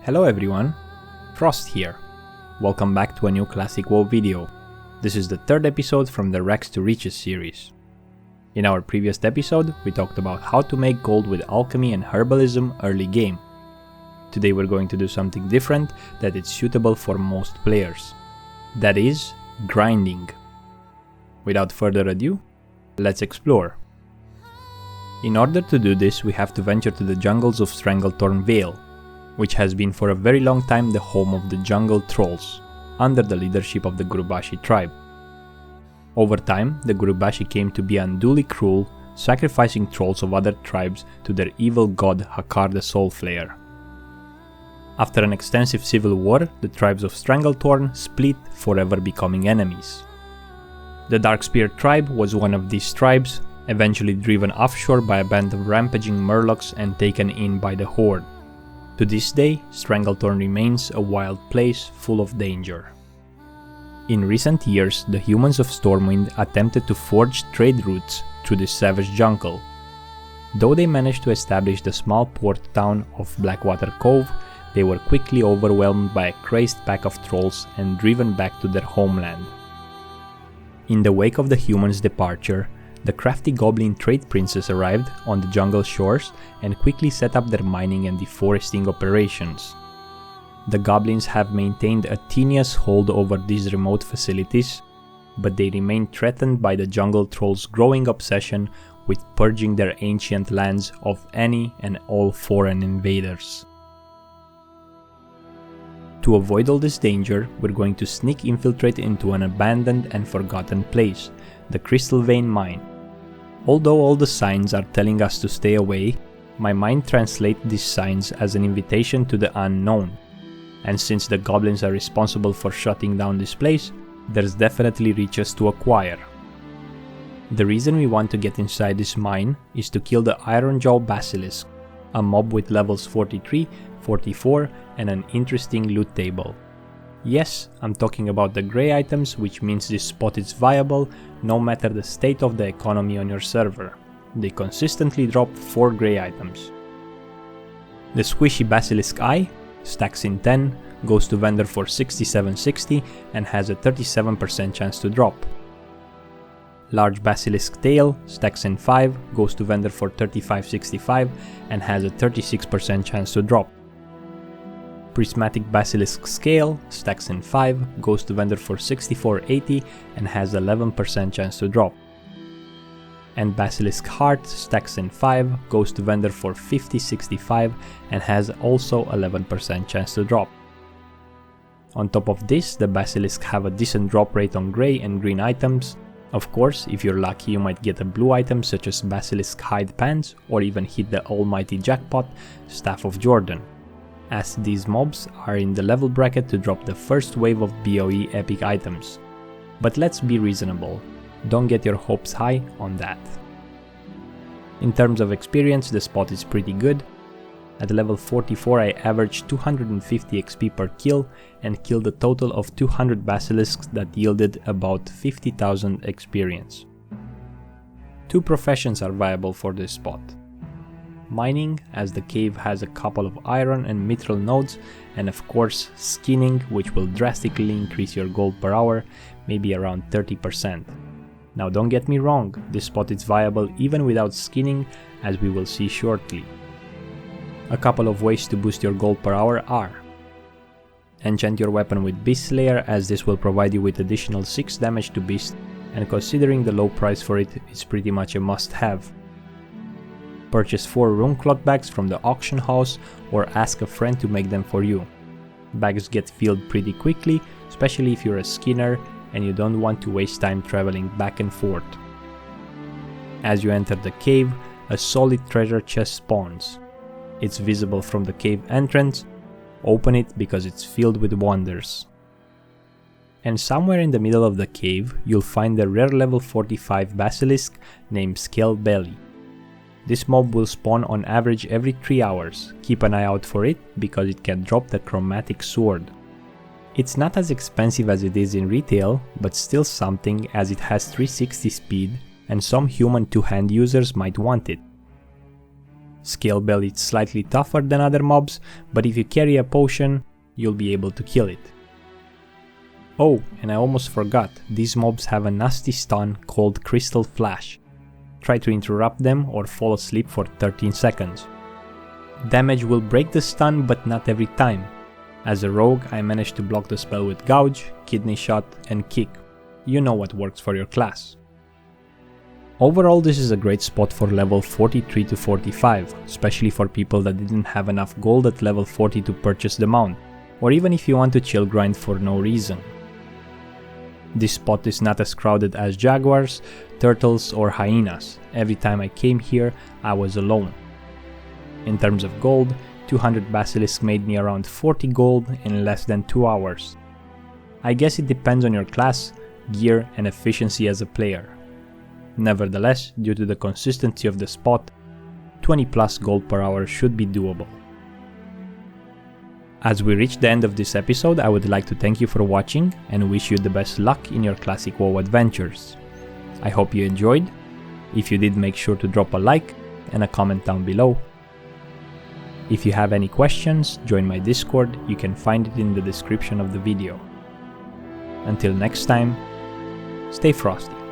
Hello everyone, Frost here. Welcome back to a new classic WoW video. This is the third episode from the Ragstoriches series. In our previous episode, we talked about how to make gold with Alchemy and Herbalism early game. Today we're going to do something different that is suitable for most players. That is, grinding. Without further ado, let's explore. In order to do this, we have to venture to the jungles of Stranglethorn Vale, which has been for a very long time the home of the jungle trolls, under the leadership of the Gurubashi tribe. Over time, the Gurubashi came to be unduly cruel, sacrificing trolls of other tribes to their evil god Hakar the Soulflayer. After an extensive civil war, the tribes of Stranglethorn split, forever becoming enemies. The Darkspear tribe was one of these tribes, eventually driven offshore by a band of rampaging murlocs and taken in by the Horde. To this day, Stranglethorn remains a wild place full of danger. In recent years, the humans of Stormwind attempted to forge trade routes through this savage jungle. Though they managed to establish the small port town of Blackwater Cove, they were quickly overwhelmed by a crazed pack of trolls and driven back to their homeland. In the wake of the humans' departure, the crafty goblin trade princes arrived on the jungle shores and quickly set up their mining and deforesting operations. The goblins have maintained a tenuous hold over these remote facilities, but they remain threatened by the jungle trolls' growing obsession with purging their ancient lands of any and all foreign invaders. To avoid all this danger, we're going to sneak infiltrate into an abandoned and forgotten place, the Crystal Vein Mine. Although all the signs are telling us to stay away, my mind translates these signs as an invitation to the unknown. And since the goblins are responsible for shutting down this place, there's definitely riches to acquire. The reason we want to get inside this mine is to kill the Ironjaw Basilisk, a mob with levels 43, 44 and an interesting loot table. Yes, I'm talking about the grey items, which means this spot is viable no matter the state of the economy on your server. They consistently drop 4 grey items. The squishy Basilisk Eye stacks in 10, goes to vendor for 67.60 and has a 37% chance to drop. Large Basilisk Tail stacks in 5, goes to vendor for 35.65 and has a 36% chance to drop. Prismatic Basilisk Scale stacks in 5, goes to vendor for 64.80 and has 11% chance to drop. And Basilisk Heart stacks in 5, goes to vendor for 50.65 and has also 11% chance to drop. On top of this, the Basilisk have a decent drop rate on grey and green items. Of course, if you're lucky you might get a blue item such as Basilisk Hide Pants or even hit the almighty jackpot, Staff of Jordan, as these mobs are in the level bracket to drop the first wave of BOE epic items. But let's be reasonable, don't get your hopes high on that. In terms of experience, the spot is pretty good. At level 44 I averaged 250 XP per kill and killed a total of 200 basilisks that yielded about 50,000 experience. 2 professions are viable for this spot. Mining, as the cave has a couple of iron and mithril nodes, and of course skinning, which will drastically increase your gold per hour, maybe around 30%. Now don't get me wrong, this spot is viable even without skinning, as we will see shortly. A couple of ways to boost your gold per hour are: enchant your weapon with Beast Slayer, as this will provide you with additional 6 damage to beast, and considering the low price for it, it's pretty much a must-have. Purchase 4 Runecloth bags from the auction house or ask a friend to make them for you. Bags get filled pretty quickly, especially if you're a skinner and you don't want to waste time traveling back and forth. As you enter the cave, a solid treasure chest spawns. It's visible from the cave entrance. Open it because it's filled with wonders. And somewhere in the middle of the cave, you'll find the rare level 45 basilisk named Scale Belly. This mob will spawn on average every 3 hours. Keep an eye out for it because it can drop the chromatic sword. It's not as expensive as it is in retail, but still something, as it has 360 speed and some human 2-hand users might want it. Scale Bell is slightly tougher than other mobs, but if you carry a potion, you'll be able to kill it. Oh, and I almost forgot, these mobs have a nasty stun called Crystal Flash. Try to interrupt them or fall asleep for 13 seconds. Damage will break the stun, but not every time. As a rogue, I managed to block the spell with Gouge, Kidney Shot and Kick. You know what works for your class. Overall, this is a great spot for level 43 to 45, especially for people that didn't have enough gold at level 40 to purchase the mount, or even if you want to chill grind for no reason. This spot is not as crowded as jaguars, turtles or hyenas. Every time I came here, I was alone. In terms of gold, 200 basilisks made me around 40 gold in less than 2 hours. I guess it depends on your class, gear and efficiency as a player. Nevertheless, due to the consistency of the spot, 20 plus gold per hour should be doable. As we reach the end of this episode, I would like to thank you for watching and wish you the best luck in your classic WoW adventures. I hope you enjoyed. If you did, make sure to drop a like and a comment down below. If you have any questions, join my Discord, you can find it in the description of the video. Until next time, stay frosty.